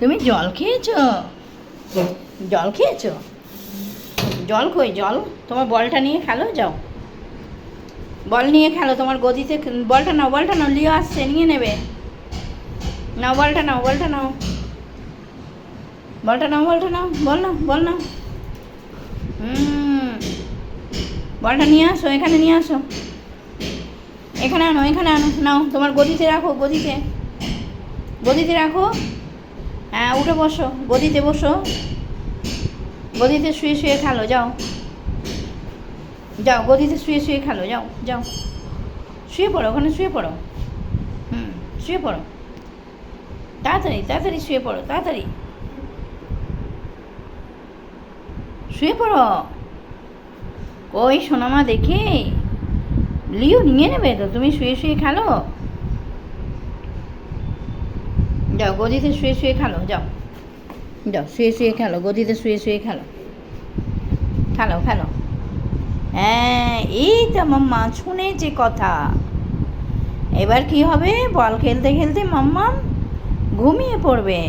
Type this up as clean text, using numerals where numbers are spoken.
তুমি জল খেয়েছো? জল খেয়েছো? জল কই জল? তোমার বলটা নিয়ে খেলো, যাও বল নিয়ে খেলো। তোমার গদিতে বলটা নাও, বলটা নাও, লিও আসছে, নিয়ে নেবে। নাও বলটা, নাও বলটা, নাও বলটা, নাও বলটা, নাও বল, নাও বল, নাও। বলটা নিয়ে আসো, এখানে নিয়ে আসো, এখানে আনো, এখানে আনো, নাও তোমার গদিতে রাখো, গদিতে, গদিতে রাখো। হ্যাঁ উঠে বসো, গদিতে বসো, গদিতে শুয়ে শুয়ে খেলো, যাও যাও, গদিতে শুয়ে শুয়ে খেলো, যাও যাও, শুয়ে পড়ো, ওখানে শুয়ে পড়ো। শুয়ে পড়ো, তাড়াতাড়ি তাড়াতাড়ি শুয়ে পড়ো, তাড়াতাড়ি শুয়ে পড়ো। কই সোনামা দেখি, লিও নিয়ে নেবে তো, তুমি শুয়ে শুয়ে খেলো, যাও গদিতে শুয়ে শুয়ে খেলো, যাও যাও, শুয়ে শুয়ে খেলো, গদিতে শুয়ে শুয়ে খেলো, খেলো খেলো। হ্যাঁ এই তো মাম্মা শুনেছে কথা। এবার কি হবে, বল খেলতে খেলতে মাম্মা ঘুমিয়ে পড়বে।